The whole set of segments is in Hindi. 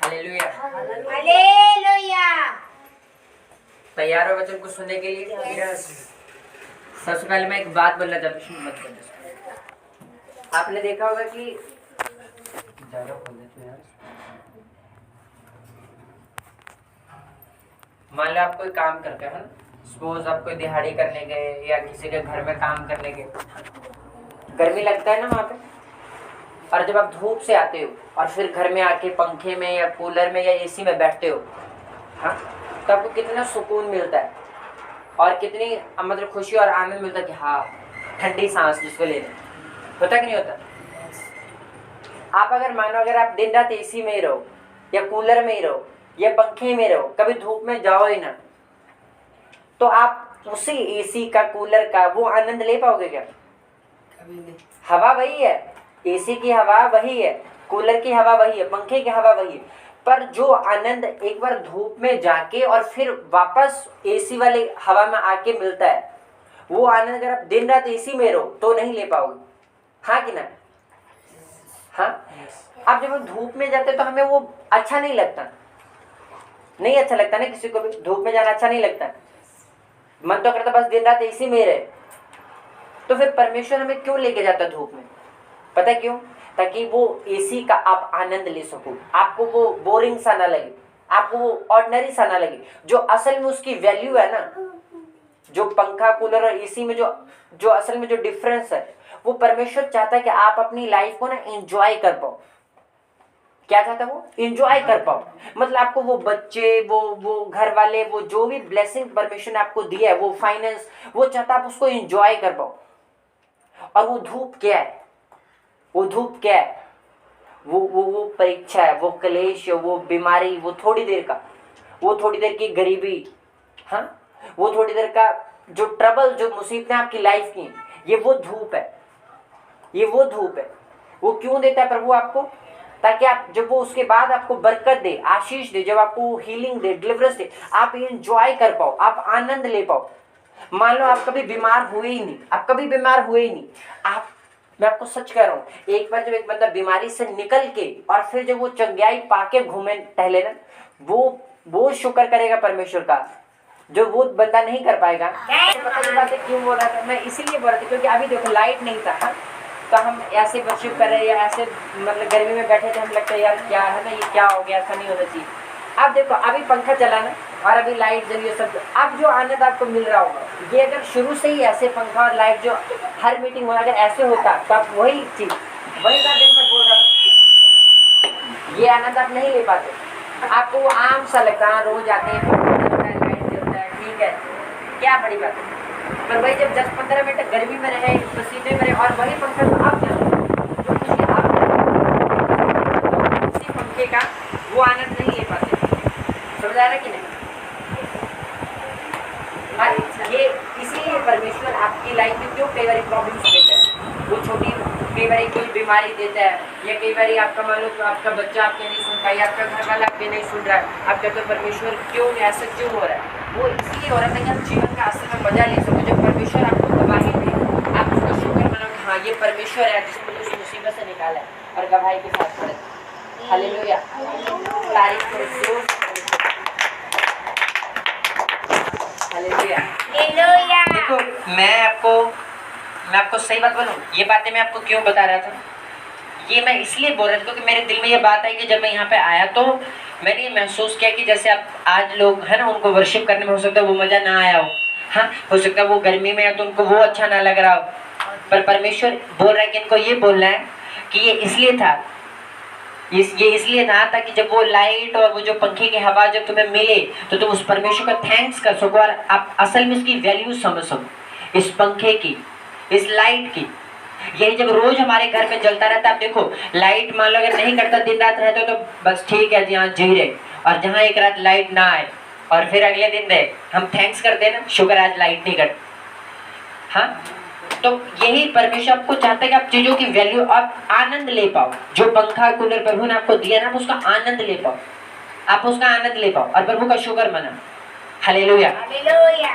हालेलुया। हालेलुया। तैयार हो वचन को सुनने के लिए? सबसे पहले मैं एक बात बोलना चाहता हूँ, मत करना। आपने देखा होगा कि ज्यादा बोल देते हैं। मान लो आप कोई काम करते हो ना, सपोज आप कोई दिहाड़ी करने गए या किसी के घर में काम करने गए, गर्मी लगता है ना वहाँ पे, और जब आप धूप से आते हो और फिर घर में आके पंखे में या कूलर में या एसी में बैठते हो, हाँ, तो आपको कितना सुकून मिलता है और कितनी मतलब खुशी और आनंद मिलता है कि हाँ ठंडी सांस जिसको लेने, होता कि नहीं होता? आप अगर मानो अगर आप दिन रात एसी में ही रहो या कूलर में ही रहो या पंखे में रहो, कभी धूप में जाओ ही ना, तो आप उसी एसी का कूलर का वो आनंद ले पाओगे क्या? कभी नहीं। हवा वही है, एसी की हवा वही है, कूलर की हवा वही है, पंखे की हवा वही है, पर जो आनंद एक बार धूप में जाके और फिर वापस एसी वाले हवा में आके मिलता है, वो आनंद अगर आप दिन रात एसी में रहो तो नहीं ले पाओगे। हाँ कि ना? हाँ। अब जब हम धूप में जाते तो हमें वो अच्छा नहीं लगता, नहीं अच्छा लगता ना, किसी को भी धूप में जाना अच्छा नहीं लगता, मन तो करता बस दिन रात एसी में रहे। तो फिर परमेश्वर हमें क्यों लेके जाता है धूप में? पता है क्यों? ताकि वो एसी का आप आनंद ले सको, आपको वो बोरिंग सा ना लगे, आपको वो ऑर्डिनरी सा ना लगे। जो असल में उसकी वैल्यू है ना, जो पंखा कूलर और एसी में जो असल में जो डिफरेंस है, वो परमेश्वर चाहता है कि आप अपनी लाइफ को ना एंजॉय कर पाओ। क्या चाहता है वो? एंजॉय कर पाओ। मतलब आपको वो बच्चे, वो घर वाले, वो जो भी ब्लेसिंग परमेश्वर ने आपको दिया है, वो फाइनेंस, वो चाहता है आप उसको एंजॉय कर पाओ। और वो धूप क्या है? वो धूप क्या है? वो परीक्षा है, वो क्लेश है, वो बीमारी, वो थोड़ी देर का, वो थोड़ी देर की गरीबी, हाँ, वो थोड़ी देर का जो ट्रबल, जो मुसीबतें आपकी लाइफ की, ये वो धूप है, ये वो धूप है। वो क्यों देता है प्रभु आपको? ताकि आप जब वो उसके बाद आपको बरकत दे, आशीष दे, जब आपको हीलिंग दे, डिलीवरेंस दे, आप एंजॉय कर पाओ, आप आनंद ले पाओ। मान लो आप कभी बीमार हुए ही नहीं, आप कभी बीमार हुए ही नहीं, आप, मैं आपको सच कह रहा हूँ, एक बार जब एक बंदा बीमारी से निकल के और फिर जब वो चंगाई पाके घूमे टहले ना, वो शुक्र करेगा परमेश्वर का, जो वो बंदा नहीं कर पाएगा। पता नहीं बात है क्यों बोल रहा था मैं, इसीलिए बोल रहा था क्योंकि अभी देखो लाइट नहीं था, हाँ? तो हम ऐसे वर्शिप कर रहे हैं या ऐसे मतलब गर्मी में बैठे थे, हम लगता है यार क्या है ना, ये क्या हो गया, ऐसा नहीं होना चाहिए। अब देखो अभी पंखा चला ना और अभी लाइट जली, सब अब जो आनंद आपको मिल रहा होगा, ये अगर शुरू से ही ऐसे पंखा और लाइट जो हर मीटिंग में अगर ऐसे होता तो आप वही चीज, वही बात मैं बोल रहा हूँ, ये आनंद आप नहीं ले पाते। आपको वो आम सा लगता है, रोज आते हैं लाइट जलता है, ठीक है, क्या बड़ी बात है, पर वही जब 10-15 मिनट गर्मी में रहे, पसीने में रहे और वही पंखा तो आप जो खुशी आप उसी पंखे का वो आनंद नहीं ले पाते। समझ आ रहा कि नहीं? ये इसीलिए परमेश्वर आपकी लाइफ में क्यों कई बार प्रॉब्लम्स देता है, वो छोटी कई बार कोई बीमारी देता है, या कई बार आपका मान लो आपका बच्चा आपके नहीं सुन पाया, आपका घर वाला आपके नहीं सुन रहा है, आप कहते हो परमेश्वर क्यों ऐसा क्यों हो रहा है? वो इसलिए हो रहा है ताकि आप जीवन का असल में मजा ले सको। जब परमेश्वर आपको गवाही दे, आप उसका शुक्र मनाओ कि हाँ ये परमेश्वर है जिसने मुझे उस मुसीबत से निकाला है, और गवाही के साथ पढ़े हालेलुया, तारीफ करो, हालेलुया। देखो मैं आपको सही बात बोलूं, ये बातें मैं आपको क्यों बता रहा था, ये मैं इसलिए बोल रहा था क्योंकि मेरे दिल में ये बात आई कि जब मैं यहाँ पे आया तो मैंने ये महसूस किया कि जैसे आप आज लोग है ना, उनको वर्शिप करने में हो सकता है वो मजा ना आया हो, हाँ, हो सकता है वो गर्मी में है तो उनको वो अच्छा ना लग रहा हो, पर परमेश्वर बोल रहा है कि इनको ये बोलना है कि ये इसलिए था, ये इसलिए था ताकि जब वो लाइट और वो जो पंखे की हवा जब तुम्हें मिले तो तुम उस परमेश्वर का थैंक्स कर सको और आप असल में उसकी वैल्यू समझ सको, इस पंखे की, इस लाइट की। यही जब रोज हमारे घर में जलता रहता, आप देखो लाइट मान लो अगर नहीं करता, दिन रात रहता तो बस ठीक है यहाँ जी रहे, और जहाँ एक रात लाइट ना आए और फिर अगले दिन रहे, हम थैंक्स करते हैं ना, शुक्र आज लाइट नहीं करती, हाँ। तो यही परमेश्वर आपको चाहता है कि आप चीजों की वैल्यू, आप आनंद ले पाओ, जो पंखा कूलर प्रभु ने आपको दिया ना, आप उसका आनंद ले पाओ, आप उसका आनंद ले पाओ और प्रभु का शुक्र मनाओ। हालेलुया,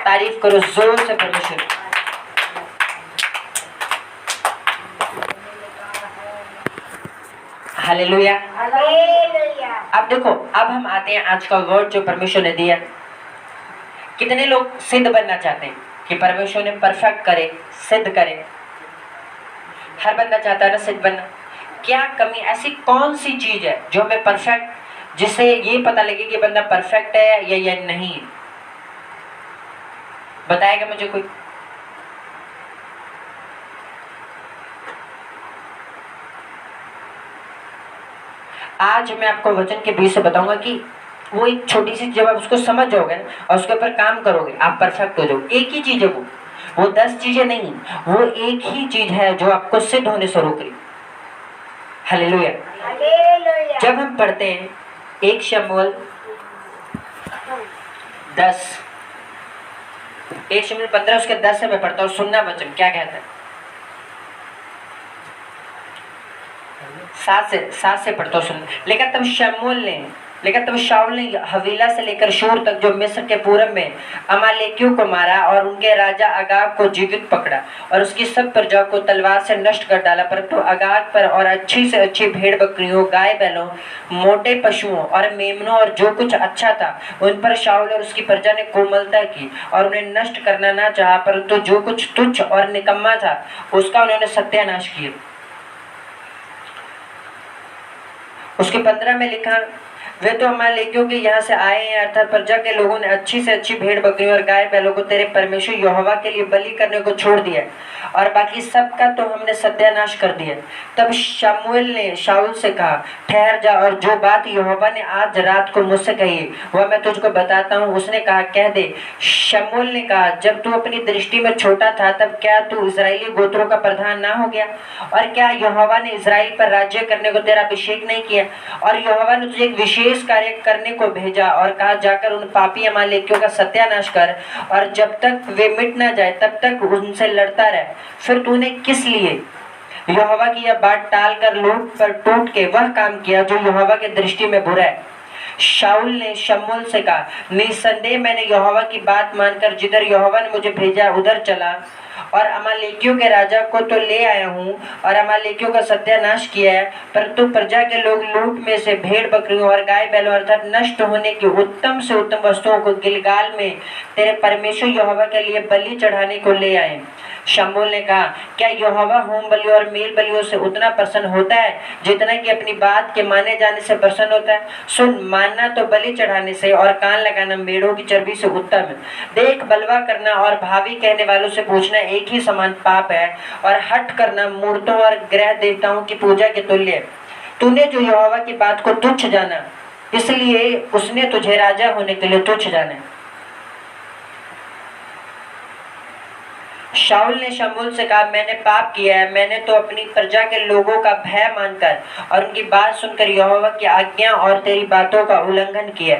तारीफ करो जोर से परमेश्वर। हालेलुया। अब देखो, अब हम आते हैं आज का वर्ड जो परमेश्वर ने दिया। कितने लोग सिद्ध बनना चाहते हैं कि परमेश्वर ने परफेक्ट करे, सिद्ध करे? हर बंदा चाहता है ना सिद्ध बनना। क्या कमी, ऐसी कौन सी चीज है जो हमें परफेक्ट, जिससे ये पता लगे कि बंदा परफेक्ट है या नहीं है? बताएगा मुझे कोई? आज मैं आपको वचन के बीच से बताऊंगा कि वो एक छोटी सी, जब आप उसको समझ जाओगे ना और उसके ऊपर काम करोगे, आप परफेक्ट हो जाओगे। एक ही चीज है वो 10 चीजें नहीं, वो एक ही चीज है जो आपको सिद्ध होने से रोक रही। हालेलुया। हालेलुया। जब हम पढ़ते हैं 1 शमूएल 10, 1 शमूएल 15 उसके 10 से मैं पढ़ता हूँ। सुनना वचन क्या कहता है। 7 से पढ़ता हूँ, सुन। लेकिन तब शाऊल ने हवीला से लेकर शूर तक जो मिस्र के पूरब में अमालेकियों को मारा और उनके राजा अगाग को जीवित पकड़ा और उसकी सब प्रजा को तलवार से नष्ट कर डाला। परंतु अगाग पर और अच्छी से अच्छी भेड़ बकरियों, गाय बैलों, मोटे पशुओं और मेमनों और जो कुछ अच्छा था उन पर शाऊल और उसकी प्रजा ने कोमलता की और उन्हें नष्ट करना ना चाहा, परंतु जो कुछ तुच्छ और निकम्मा था उसका उन्होंने सत्यानाश किया। उसके 15 में लिखा, वे तो अमालेकियों के यहाँ से आए हैं, अर्थात प्रजा के लोगों ने अच्छी से अच्छी भेड़ बकरियों और गाय बैलों को तेरे परमेश्वर यहोवा के लिए बलि करने को छोड़ दिया और बाकी सबका तो हमने सत्यानाश कर दिया। तब शमूएल ने शाऊल से कहा, ठहर जा और जो बात यहोवा ने आज रात को मुझसे कही वह मैं तुझको बताता हूँ। उसने कहा, कह दे। शमूएल ने कहा, जब तू अपनी दृष्टि में छोटा था तब क्या तू इस्राएली गोत्रों का प्रधान ना हो गया? और क्या यहोवा ने इस्राएल पर राज्य करने को तेरा अभिषेक नहीं किया? और यहोवा ने तुझे एक विशेष कार्य करने को भेजा और कहा, जाकर उन पापी अमालेकियों का सत्यानाश कर और जब तक वे मिट ना जाए तब तक उनसे लड़ता रह। फिर तूने किस लिए यहोवा की यह बात टाल कर लूट पर टूट के वह काम किया जो यहोवा के दृष्टि में बुरा है? शाऊल ने शमूएल से कहा, निसंदेह मैंने यहोवा की बात मानकर जिधर यहोवा ने मुझे भेजा उधर चला और अमालेकियों के राजा को तो ले आया हूँ और अमालेकियों का सत्यानाश किया है, परंतु प्रजा के लोग लूट में से भेड़ बकरियों और गाय बैलों अर्थात नष्ट होने की उत्तम से उत्तम वस्तुओं को गिलगाल में तेरे परमेश्वर यहोवा के लिए बलि चढ़ाने को ले आए। शमूएल ने कहा, क्या यहोवा होम बलियों और मेल बलियों से उतना प्रसन्न होता है जितना कि अपनी बात के माने जाने से प्रसन्न होता है? सुन, मानना तो बलि चढ़ाने से और कान लगाना मेढ़ों की चर्बी से उत्तम है। देख, बलवा करना और भावी कहने वालों से पूछना एक ही समान पाप है और हट करना मूर्तों और ग्रह देवताओं की पूजा के तुल्य है। तूने जो यहोवा की बात को तुच्छ जाना, इसलिए उसने तुझे राजा होने के लिए तुच्छ जाना। शाऊल ने शमूएल से कहा, मैंने पाप किया है। मैंने तो अपनी प्रजा के लोगों का भय मानकर और उनकी बात सुनकर यहोवा की आज्ञा और तेरी बातों का उल्लंघन किया।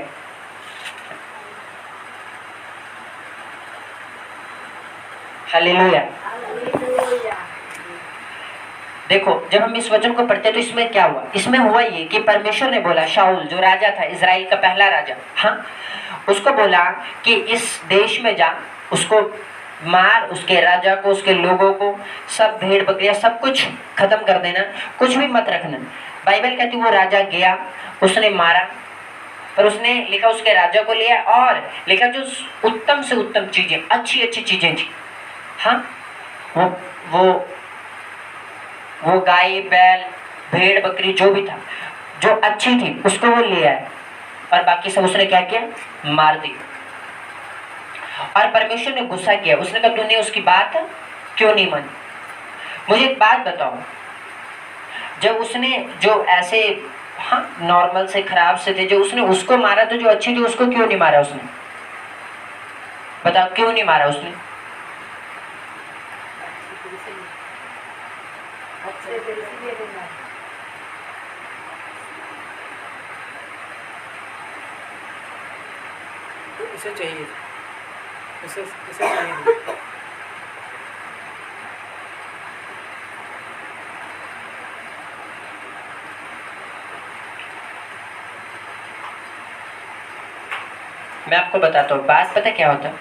हालेलुया। देखो, जब हम इस वचन को पढ़ते तो इसमें क्या हुआ? इसमें हुआ ये कि परमेश्वर ने बोला, शाऊल जो राजा था, इजराइल का पहला राजा, हाँ, उसको बोला कि इस देश में जा, उसको मार, उसके राजा को, उसके लोगों को, सब भेड़ बकरियां सब कुछ खत्म कर देना, कुछ भी मत रखना। बाइबल कहती वो राजा गया, उसने मारा, पर उसने लिखा उसके राजा को लिया और लिखा जो उत्तम से उत्तम चीजें, अच्छी अच्छी चीजें थी, हाँ, वो गाय बैल भेड़ बकरी जो भी था, जो अच्छी थी उसको वो ले आया और बाकी सब उसने क्या किया? मार दी। और परमेश्वर ने गुस्सा किया। उसने कहा, तूने उसकी बात क्यों नहीं मानी? मुझे एक बात बताओ, जब उसने जो ऐसे, हाँ, नॉर्मल से खराब से थे, जो उसने उसको मारा तो जो अच्छी थी उसको क्यों नहीं मारा उसने? बताओ, क्यों नहीं मारा उसने? इसे चाहिए, इसे चाहिए। मैं आपको बताता हूँ बात, पता क्या होता है?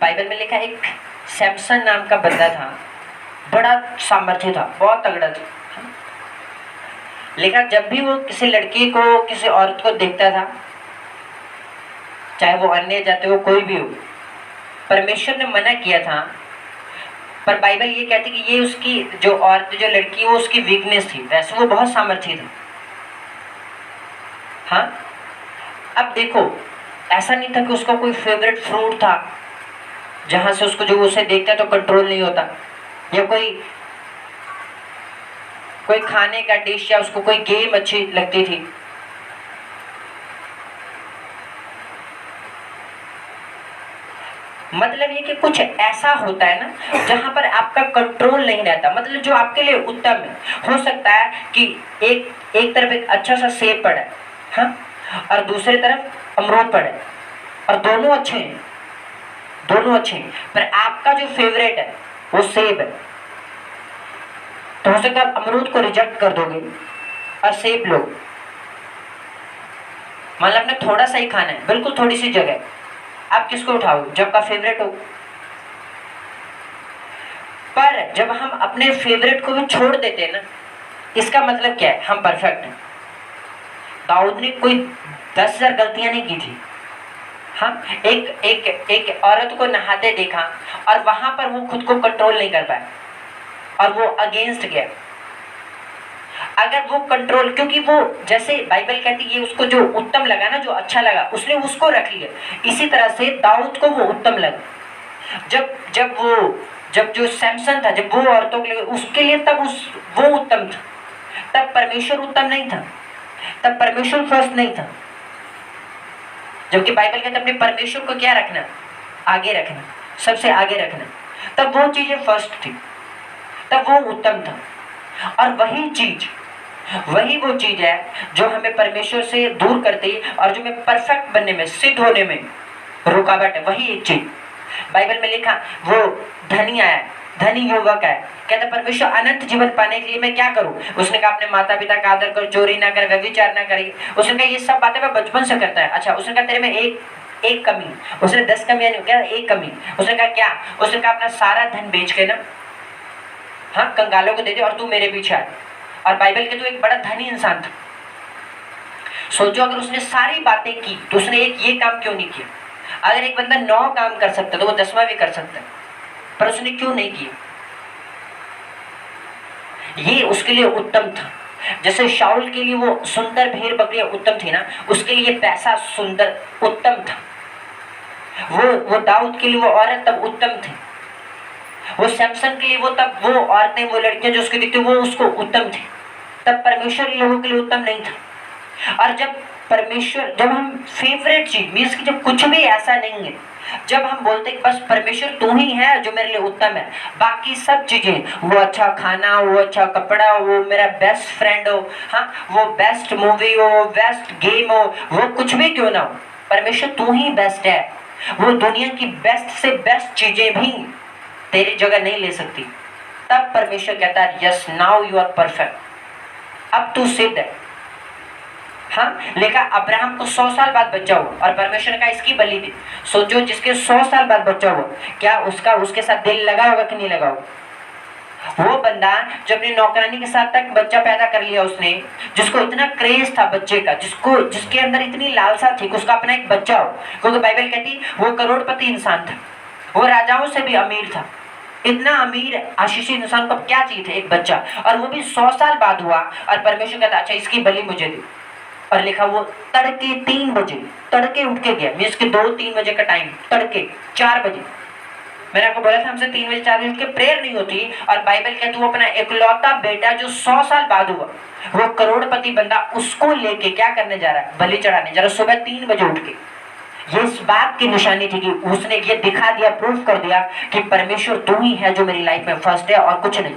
बाइबल में लिखा एक सैमसन नाम का बंदा था, बड़ा सामर्थ्य था, बहुत तगड़ा था। लेकिन जब भी वो किसी लड़की को, किसी औरत को देखता था, चाहे वो अन्य जाति हो, कोई भी हो, परमेश्वर ने मना किया था। पर बाइबल ये कहती कि ये उसकी जो औरत, जो लड़की, वो उसकी वीकनेस थी, वैसे वो बहुत सामर्थ्य था। हाँ, अब देखो, ऐसा नहीं था कि उसका कोई फेवरेट फ्रूट था जहां से उसको, जो उसे देखता तो कंट्रोल नहीं होता, या कोई खाने का डिश, या उसको कोई गेम अच्छी लगती थी। मतलब ये कि कुछ ऐसा होता है ना जहां पर आपका कंट्रोल नहीं रहता, मतलब जो आपके लिए उत्तम है। हो सकता है कि एक तरफ एक अच्छा सा सेब पड़ा है, हाँ, और दूसरी तरफ अमरूद पड़ा है, और दोनों अच्छे हैं, पर आपका जो फेवरेट है वो सेब है। तो हो सकता है अमरूद को रिजेक्ट कर दोगे और सेब लो। मान लो आपने थोड़ा सा ही खाना है, बिल्कुल थोड़ी सी जगह, आप किसको उठाओगे? जो आपका फेवरेट हो। पर जब हम अपने फेवरेट को भी छोड़ देते हैं ना, इसका मतलब क्या है? हम परफेक्ट हैं। दाऊद ने कोई 10,000 गलतियां नहीं की थी। हाँ, एक औरत को नहाते देखा और वहां पर वो खुद को कंट्रोल नहीं कर पाया और वो अगेंस्ट गया। अगर वो कंट्रोल, क्योंकि वो, जैसे बाइबल कहती है, ये उसको जो उत्तम लगा ना, जो अच्छा लगा, उसने उसको रख लिया। इसी तरह से दाऊद को वो उत्तम लगा। जब जो सैमसन था, जब वो औरतों के लिए, उसके लिए तब वो उत्तम था। तब परमेश्वर उत्तम नहीं था, तब परमेश्वर फर्स्ट नहीं था। जबकि बाइबल कहते अपने परमेश्वर को क्या रखना? आगे रखना, सबसे आगे रखना। तब वो चीजें फर्स्ट थी, तब वो उत्तम था। और वही वो चीज है जो हमें परमेश्वर से दूर करती है और जो हमें परफेक्ट बनने में, सिद्ध होने में रुकावट है। वही एक चीज बाइबल में लिखा, वो धनी आया, धनी युवक है, कहता परमेश्वर अनंत जीवन पाने के लिए मैं क्या करूं? उसने कहा अपने माता पिता का आदर कर, चोरी ना कर, व्यभिचार ना करेगी। उसने कहा ये सब बातें मैं बचपन से करता है। अच्छा, उसने कहा तेरे में एक कमी। उसने 10 कमियां नहीं, क्या एक कमी? उसने कहा क्या? उसने कहा अपना सारा धन बेच के ना, हाँ, कंगालों को दे दे और तू मेरे पीछे आ। और बाइबल के तो एक बड़ा धनी इंसान था। सोचो, अगर उसने सारी बातें की तो उसने एक ये काम क्यों नहीं किया? अगर एक बंदा 9 काम कर सकता तो वो 10वां भी कर सकता है, पर उसने क्यों नहीं किया? ये उसके लिए उत्तम था। जैसे शाऊल के लिए वो सुंदर भेड़ बकरियां उत्तम थी ना, उसके लिए पैसा सुंदर उत्तम था। वो दाऊद के लिए वो औरत तब उत्तम थी। वो सैमसन के लिए वो औरतें, वो लड़कियां जो उसके दिखती वो उसको उत्तम थी। तब परमेश्वर लोगों के लिए उत्तम नहीं था। और जब हम फेवरेट चीज मीन्स कि जब कुछ भी ऐसा नहीं है, जब हम बोलते हैं बस परमेश्वर तू ही है जो मेरे लिए उत्तम है, बाकी सब चीजें, वो अच्छा खाना, वो अच्छा कपड़ा, वो मेरा बेस्ट फ्रेंड हो, हाँ, वो बेस्ट मूवी हो, बेस्ट गेम हो, वो कुछ भी क्यों ना हो, परमेश्वर तू ही बेस्ट है। वो दुनिया की बेस्ट से बेस्ट चीजें भी तेरी जगह नहीं ले सकती। तब परमेश्वर कहता है yes now you are perfect, अब तू सिद्ध है। हाँ, लेकिन अब्राहम को 100 साल बाद बच्चा हुआ और परमेश्वर ने कहा इसकी बलि दी। सोचो, जिसके 100 साल बाद बच्चा हुआ, क्या उसके साथ दिल लगा होगा कि नहीं लगा होगा? वो बंदा जो अपनी नौकरानी के साथ तक बच्चा पैदा कर लिया उसने, जिसको इतना क्रेज था बच्चे का, जिसके अंदर इतनी लालसा थी कि उसका अपना एक बच्चा हो, क्योंकि बाइबल कहती वो करोड़पति इंसान था, वो राजाओं से भी अमीर था। इतना अमीर आशीषित इंसान को क्या चाहिए था? एक बच्चा। और वो भी 100 साल बाद हुआ और परमेश्वर कहता अच्छा इसकी बलि मुझे दे। और लिखा वो तड़के 3 बजे तड़के उठ के गया, मीन्स के 2-3 बजे का टाइम, तड़के 4 बजे। मैंने आपको बोला था हमसे 3 बजे 4 बजे उठ के प्रेयर नहीं होती। और बाइबल कहती वो अपना इकलौता बेटा जो 100 साल बाद हुआ, वो करोड़पति बंदा, उसको लेके क्या करने जा रहा है? बलि चढ़ाने जा रहा है, सुबह 3 बजे उठ के। ये इस बात की निशानी थी कि उसने ये दिखा दिया, प्रूफ कर दिया कि परमेश्वर तू ही है जो मेरी लाइफ में फर्स्ट है और कुछ नहीं।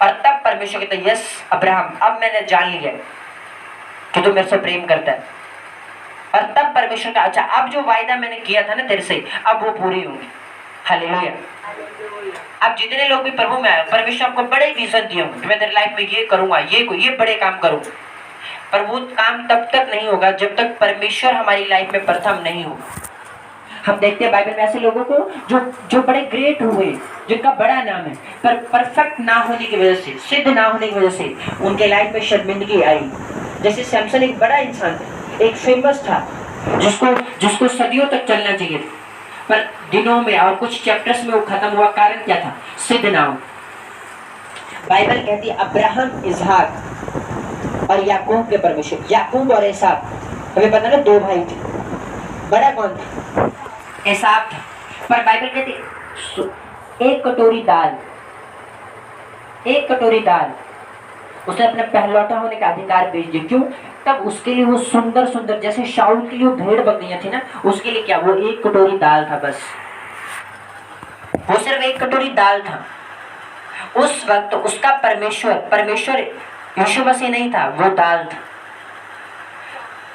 और तब परमेश्वर कहता यस अब्राहम, अब मैंने जान लिया कि तू मेरे से प्रेम करता है। और तब परमेश्वर का अच्छा, अब जो वायदा मैंने किया था ना तेरे से, अब वो पूरी होंगी। हालेलुया। अब जितने लोग भी प्रभु में आए, परमेश्वर आपको बड़े विजन दिए होंगे कि मैं तेरी लाइफ में ये करूंगा, ये बड़े काम करूंगा, पर वो काम तब तक नहीं होगा जब तक परमेश्वर हमारी लाइफ में प्रथम नहीं होगा। हम देखते हैं बाइबल में ऐसे लोगों को जो जो बड़े ग्रेट हुए, जिनका बड़ा नाम है, पर परफेक्ट ना होने की वजह से, सिद्ध ना होने की वजह से उनके लाइफ में शर्मिंदगी आई। जैसे सैमसन एक बड़ा इंसान था, एक फेमस था, जिसको सदियों तक चलना चाहिए था, पर दिनों में और कुछ चैप्टर्स में वो खत्म हुआ। कारण क्या था? सिद्ध ना हो। बाइबल कहती है अब्राहम, इसहाक और याकूब के परमेश्वर। याकूब और एसाव, हमें पता ना 2 भाई थे। बड़ा कौन था? एसाव था। पर बाइबल कहती एक कटोरी दाल उसने अपने पहलौठा होने का अधिकार बेच दिया। क्यों? तब उसके लिए वो सुंदर सुंदर, जैसे शाऊल के लिए वो भेड़ बकरियां थी ना, उसके लिए क्या? वो 1 कटोरी दाल था बस। वो सिर्फ 1 कटोरी दाल था। उस वक्त उसका परमेश्वर यीशु मसीह नहीं था, वो दाल था।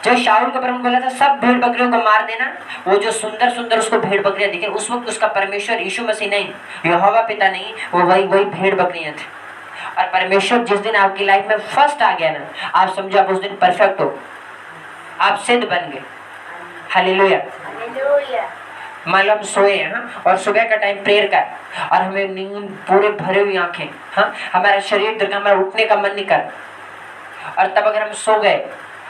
जब शाऊल का प्रभु बोला था सब भेड़ बकरियों को मार देना, वो जो सुंदर सुंदर उसको भेड़ बकरियां दिखे, उस वक्त उसका परमेश्वर यीशु मसीह नहीं, यहोवा पिता नहीं, वो वही भेड़ बकरियां थी। और परमेश्वर जिस दिन आपकी लाइफ में फर्स्ट आ गया ना, आप समझो आप उस दिन परफेक्ट हो, आप सिद्ध बन गए। हालेलुया। मान लो हम सोए हैं, हाँ, और सुबह का टाइम प्रेयर का है और हमें नींद पूरे भरे हुई आंखें, हाँ, हमारा शरीर दर्द, हमारा उठने का मन नहीं कर, और तब अगर हम सो गए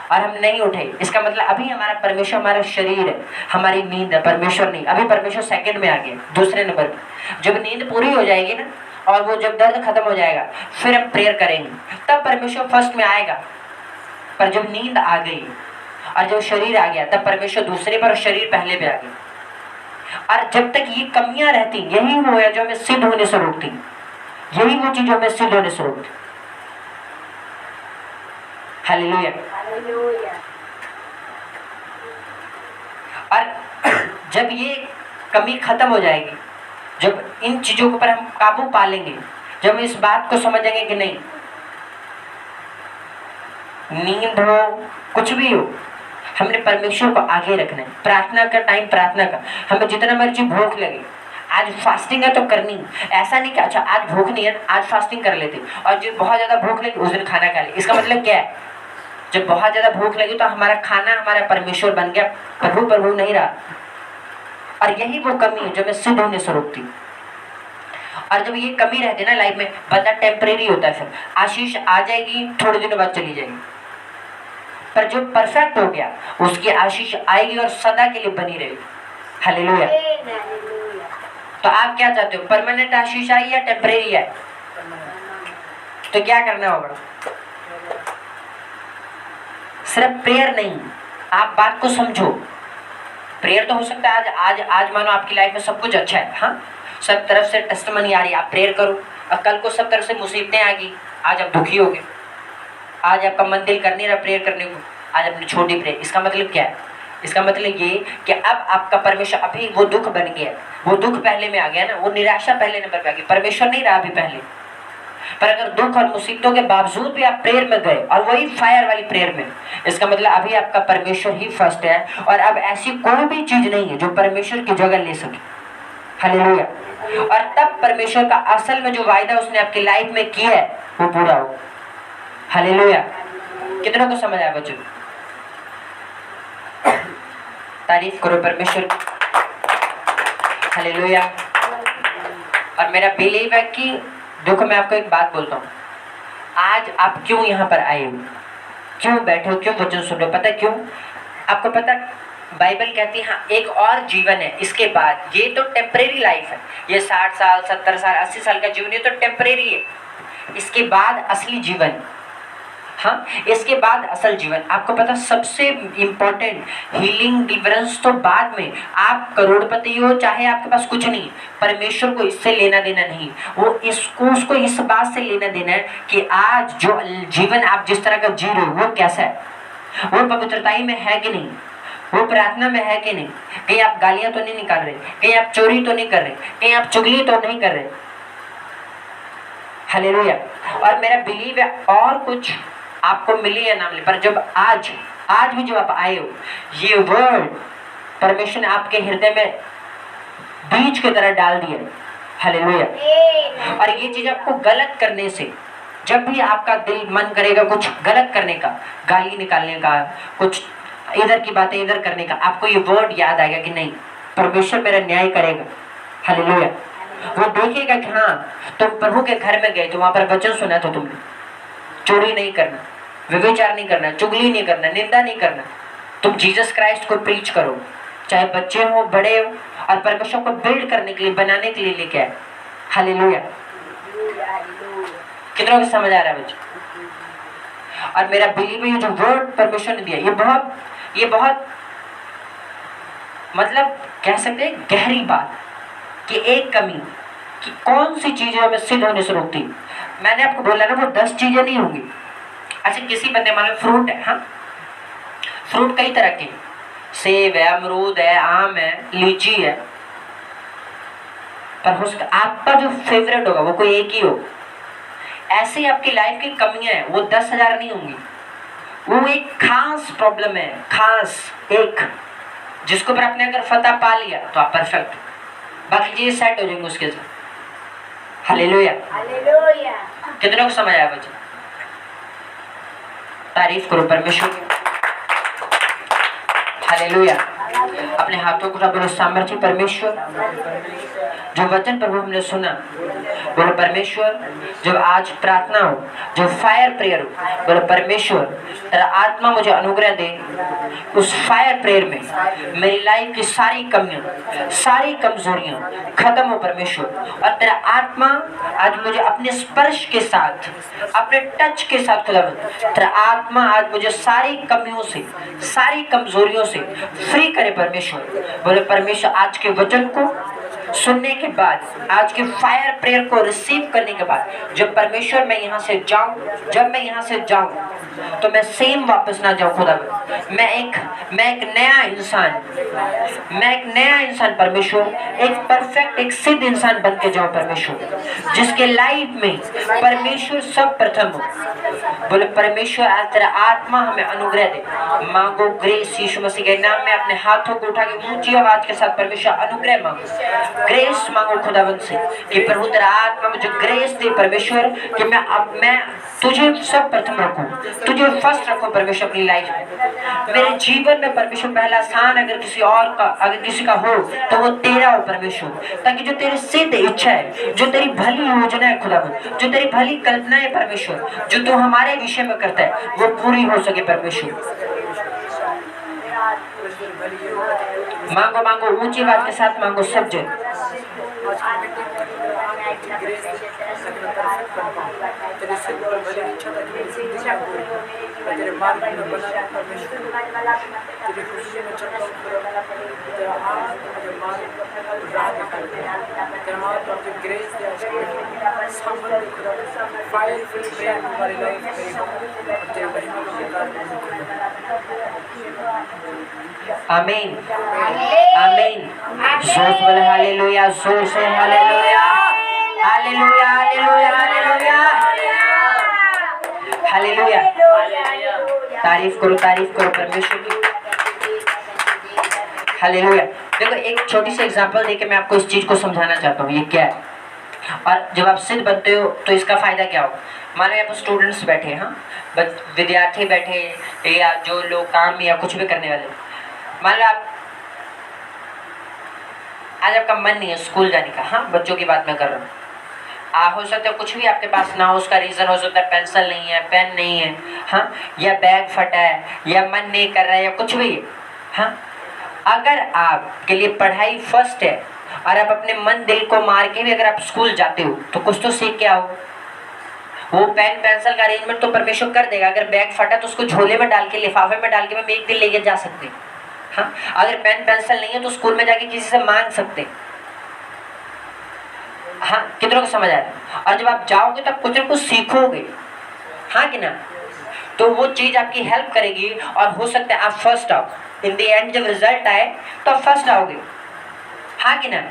और हम नहीं उठे, इसका मतलब अभी हमारा परमेश्वर हमारा शरीर है, हमारी नींद है, परमेश्वर नहीं। अभी परमेश्वर सेकंड में आ गया, दूसरे नंबर पे। जब नींद पूरी हो जाएगी ना और वो जब दर्द खत्म हो जाएगा, फिर हम प्रेयर करेंगे, तब परमेश्वर फर्स्ट में आएगा। पर जब नींद आ गई और जब शरीर आ गया, तब परमेश्वर दूसरे पर और शरीर पहले पे आ गया। और जब तक ये कमियां रहती, यही वो है जो हमें सिद्ध होने से रोकती, यही वो चीज हमें सिद्ध होने से रोकती। हालेलुया। और जब ये कमी खत्म हो जाएगी, जब इन चीजों के ऊपर हम काबू पा लेंगे, जब हम इस बात को समझेंगे कि नहीं, नींद हो कुछ भी हो, हमने परमेश्वर को आगे रखना है। प्रार्थना का टाइम प्रार्थना का, हमें जितना मर्जी भूख लगे, आज फास्टिंग है तो करनी, ऐसा नहीं कि अच्छा आज भूख नहीं है आज फास्टिंग कर लेते, और जो बहुत ज्यादा भूख लगी उस दिन खाना खा ले। इसका मतलब क्या है? जब बहुत ज्यादा भूख लगी तो हमारा खाना हमारा परमेश्वर बन गया, प्रभु नहीं रहा। और यही वो कमी है जो हमें सिद्ध होने से रोकती। और जब ये कमी रहती है ना लाइफ में, बंदा टेम्परेरी होता है, फिर आशीष आ जाएगी, थोड़े दिनों बाद चली जाएगी। पर जो परफेक्ट हो गया उसकी आशीष आएगी और सदा के लिए बनी रहेगी। हालेलुया। तो आप क्या चाहते हो, परमानेंट आशीष आए या टेम्परेरी आए? तो क्या करना होगा? सिर्फ प्रेयर नहीं, आप बात को समझो। प्रेयर तो हो सकता है आज मानो आपकी लाइफ में सब कुछ अच्छा है, हाँ, सब तरफ से टेस्टिमनी आ रही है, आप प्रेयर करो। और कल को सब तरफ से मुसीबतें आ गई, आज आप दुखी हो गए, आज आपका मन दिल कर नहीं रहा प्रेयर करने को, आज अपनी छोटी प्रेयर। इसका मतलब क्या है? इसका मतलब ये कि अब आपका परमेश्वर, अभी वो दुख बन गया, वो दुख पहले में आ गया ना, वो निराशा पहले नंबर पे आ गई, परमेश्वर नहीं रहा अभी पहले। पर अगर दुख और मुसीबतों के बावजूद भी आप प्रेयर में गए, और वही फायर वाली प्रेयर में, इसका मतलब अभी आपका परमेश्वर ही फर्स्ट है, और अब ऐसी कोई भी चीज नहीं है जो परमेश्वर की जगह ले सके। हालेलुया। और तब परमेश्वर का असल में जो वायदा उसने आपकी लाइफ में किया है वो पूरा हो। हालेलुया। कितनों को समझ आया बच्चों? तारीफ करो परमेश्वर। हालेलुया। और मेरा बिलीव है कि देखो, मैं आपको एक बात बोलता हूँ, आज आप क्यों यहाँ पर आए हो, क्यों बैठे हो, क्यों वचन सुन रहे हो? पता क्यों? आपको पता, बाइबल कहती है हाँ एक और जीवन है इसके बाद। ये तो टेम्परेरी लाइफ है, ये 60 साल 70 साल 80 साल का जीवन, ये तो टेम्परेरी है। इसके बाद असली जीवन, हाँ, इसके बाद असल जीवन। आपको पता सबसे इम्पोर्टेंट हीलिंग डिलीवरेंस तो बाद में। आप करोड़पति हो चाहे आपके पास कुछ नहीं, परमेश्वर को इससे लेना देना नहीं, वो उसको इस बात से लेना देना है कि आज जो जीवन आप जिस तरह का जी रहे हो वो कैसा है, वो पवित्रताई में है कि नहीं, वो प्रार्थना में है कि नहीं, कहीं आप गालियां तो नहीं निकाल रहे, कहीं आप चोरी तो नहीं कर रहे, कहीं आप चुगली तो नहीं कर रहे। हालेलुया। और मेरा बिलीव है और कुछ आपको मिले या ना मिले, पर जब आज भी जो आप आए हो, ये वर्ड परमेश्वर ने आपके हृदय में बीज की तरह डाल दिया। हालेलुया। और ये चीज आपको गलत करने से, जब भी आपका दिल मन करेगा कुछ गलत करने का, गाली निकालने का, कुछ इधर की बातें इधर करने का, आपको ये वर्ड याद आएगा कि नहीं, परमेश्वर मेरा न्याय करेगा। हालेलुया। वो देखेगा कि हाँ तुम प्रभु के घर में गए तो वहां पर वचन सुना था तुमने, चोरी नहीं करना, व्यभिचार नहीं करना, चुगली नहीं करना, निंदा नहीं करना, तुम जीसस क्राइस्ट को प्रीच करो, चाहे बच्चे हो बड़े हो, और परमेश्वर को बिल्ड करने के लिए, बनाने के लिए लेके आए। हालेलुया। कितनों को समझ आ रहा है बच्चे? और मेरा बिलीव ये जो वर्ड परमेश्वर ने दिया, ये बहुत मतलब कह सकते हैं गहरी बात कि एक कमी कि कौन सी चीजें हमें सिद्ध होने से रोकती। मैंने आपको बोला ना वो 10 चीजें नहीं होंगी। अच्छा किसी बंदे मान लो फ्रूट है, हाँ फ्रूट कई तरह के, सेब है, अमरूद है, आम है, लीची है, पर उसका आपका जो फेवरेट होगा वो कोई एक ही हो। ऐसे ही आपकी लाइफ की कमियां हैं, वो 10,000 नहीं होंगी, वो एक खास प्रॉब्लम है, खास एक, जिसके ऊपर आपने अगर फतह पा लिया तो आप परफेक्ट, बाकी चीजें सेट हो जाएंगी उसके साथ। हालेलुया। हालेलुया। कितने को समझ आया बच्चे? तारीफ करो परमेश्वर की। हालेलुया। अपने हाथों को बोलो सामर्थ्य परमेश्वर, जो वचन प्रभु हमने सुना, बोलो परमेश्वर जब आज प्रार्थना हो, जो फायर प्रेयर हो, बोलो परमेश्वर तेरा आत्मा मुझे अनुग्रह दे, उस फायर प्रेयर में मेरी लाइफ की सारी कमियां, सारी कमजोरियां खत्म हो परमेश्वर, और तेरा आत्मा आज मुझे अपने स्पर्श के साथ, अपने टच के साथ खुदा, तेरा आत्मा आज मुझे सारी कमियों से, सारी कमजोरियों से फ्री करे परमेश्वर। बोले परमेश्वर आज के वचन को सुनने के बाद, आज के फायर प्रेयर को रिसीव करने के बाद, जब परमेश्वर मैं यहाँ से जाऊं, जब मैं यहाँ से जाऊं तो मैं सेम वापस ना जाऊं खुदा, मैं एक नया इंसान परमेश्वर, एक परफेक्ट, एक सिद्ध इंसान बन के जाऊं परमेश्वर, जिसके लाइफ में परमेश्वर सब प्रथम हो। बोले परमेश्वर आज तेरा आत्मा हमें अनुग्रह दे। मांगो ग्रेस यीशु मसीह के नाम में, अपने हाथों को उठा के ऊंची आवाज के साथ परमेश्वर अनुग्रह मांगो, ग्रेस मांगो खुदावंत से कि प्रभु तेरा आत्मा मुझे ग्रेस दे परमेश्वर, कि मैं तुझे सब प्रथम रखूं, तुझे फर्स्ट रखूं परमेश्वर अपनी लाइफ में, मेरे जीवन में परमेश्वर पहला स्थान अगर किसी का हो तो वो तेरा हो परमेश्वर, ताकि जो तेरी सिद्ध इच्छा है, जो तेरी भली योजना है खुदावंत, जो तेरी भली कल्पना है परमेश्वर, जो तू हमारे विषय में करता है वो पूरी हो सके परमेश्वर। मांगो मांगो ऊंची बात के साथ मांगो सब जन। आमीन आमीन। जोर से बोले हालेलुया, जोर से hallelujah hallelujah hallelujah hallelujah hallelujah. तारीफ करो परमेश्वर की। हालेलुया। देखो एक छोटी सी एग्जांपल देके मैं आपको इस चीज को समझाना चाहता हूँ ये क्या है, और जब आप सिद्ध बनते हो तो इसका फायदा क्या हो। मान लो यहाँ पर स्टूडेंट्स बैठे हैं, हाँ विद्यार्थी बैठे या जो लोग काम या कुछ भी करने वाले, मान लो आप आज आपका मन नहीं है स्कूल जाने का, हाँ बच्चों की बात मैं कर रहा हूँ, हो सकता है कुछ भी आपके पास ना हो, उसका रीज़न हो सकता है पेंसिल नहीं है, पेन नहीं है, हाँ या बैग फटा है, या मन नहीं कर रहा है, या कुछ भी है, हाँ अगर आपके लिए पढ़ाई फर्स्ट है और आप अपने मन दिल को मार के भी अगर आप स्कूल जाते हो तो कुछ तो सीख के आओ। वो पेन पेंसिल का अरेंजमेंट तो परमेश्वर कर देगा, अगर बैग फटा तो उसको झोले में डाल के, लिफाफे में डाल के हम एक दिन लेके जा सकते हैं, हाँ अगर पेन पेंसिल नहीं है तो स्कूल में जाके किसी से मांग सकते हैं, हाँ कितनों को समझ आया। और जब आप जाओगे तो आप कुछ ना कुछ सीखोगे, हाँ कि ना, तो वो चीज़ आपकी हेल्प करेगी और हो सकता है आप फर्स्ट आओ, इन द एंड जब रिजल्ट आए तो आप फर्स्ट आओगे, हाँ कि ना।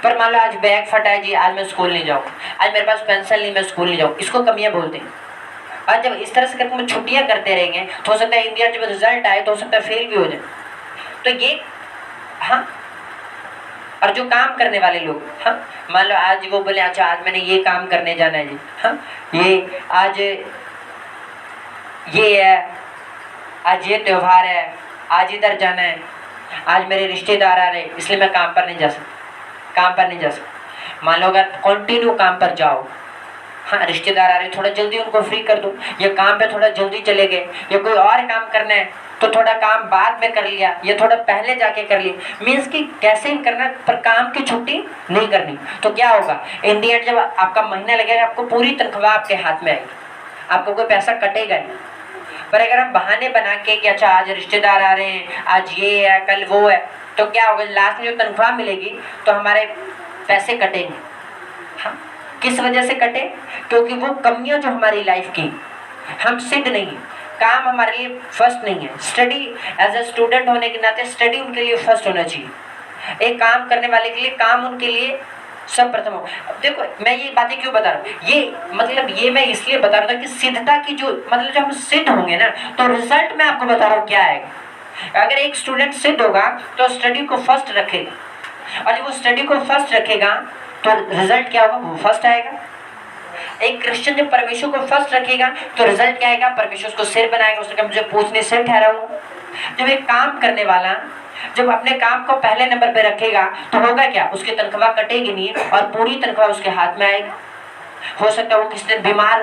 पर मान लो आज बैग फटा है जी, आज मैं स्कूल नहीं जाऊँ, आज मेरे पास पेंसिल नहीं, मैं स्कूल नहीं जाऊँ, इसको कमियां बोलते हैं। और जब इस तरह से करके हम छुट्टियां करते रहेंगे तो हो सकता है इंडिया जब रिजल्ट आए तो हो सकता है फेल भी हो जाए। तो ये हाँ, और जो काम करने वाले लोग, हाँ मान लो आज वो बोले अच्छा आज मैंने ये काम करने जाना है जी, हाँ ये आज ये है, आज ये त्यौहार है, आज इधर जाना है, आज मेरे रिश्तेदार आ रहे हैं इसलिए मैं काम पर नहीं जा सकता। मान लो अगर कंटिन्यू काम पर जाओ, हाँ रिश्तेदार आ रहे थोड़ा जल्दी उनको फ्री कर दो, या काम पे थोड़ा जल्दी चले गए, या कोई और काम करना है तो थोड़ा काम बाद में कर लिया या थोड़ा पहले जाके कर लिया। मीन्स कि कैसे भी करना पर काम की छुट्टी नहीं करनी। तो क्या होगा इन दी एंड जब आपका महीना लगेगा आपको पूरी तनख्वाह आपके हाथ में आएगी, आपको कोई पैसा कटेगा नहीं। पर अगर हम बहाने बना के कि अच्छा आज रिश्तेदार आ रहे हैं, आज ये है कल वो है, तो क्या होगा लास्ट में जो तनख्वाह मिलेगी तो हमारे पैसे कटेंगे। हाँ किस वजह से कटे? क्योंकि वो कमियां जो हमारी लाइफ की, हम सिद्ध नहीं, काम हमारे लिए फर्स्ट नहीं है। स्टडी एज ए स्टूडेंट होने के नाते स्टडी उनके लिए फर्स्ट होना चाहिए। एक काम करने वाले के लिए काम उनके लिए सब प्रथम हो। अब देखो मैं ये बातें क्यों बता रहा हूँ, ये मैं इसलिए बता रहा था कि सिद्धता की जो मतलब जब हम सिद्ध होंगे ना तो रिजल्ट मैं आपको बता रहा हूँ क्या आएगा। अगर एक स्टूडेंट सिद्ध होगा तो स्टडी को फर्स्ट रखेगा, और जब वो स्टडी को फर्स्ट रखेगा तो रिजल्ट क्या होगा, वो फर्स्ट आएगा। एक क्रिश्चियन जब परमेश्वर को फर्स्ट रखेगा तो रिजल्ट क्या आएगा, परमेश्वर उसको सिर बनाएगा, उसने कहा मुझे पूछने सिर ठहरा हूँ। जब एक काम करने वाला जब अपने काम को पहले नंबर पे रखेगा तो होगा क्या, उसकी तनख्वाह कटेगी नहीं और पूरी तनख्वाह उसके हाथ में आएगी। हो सकता है वो किसी दिन बीमार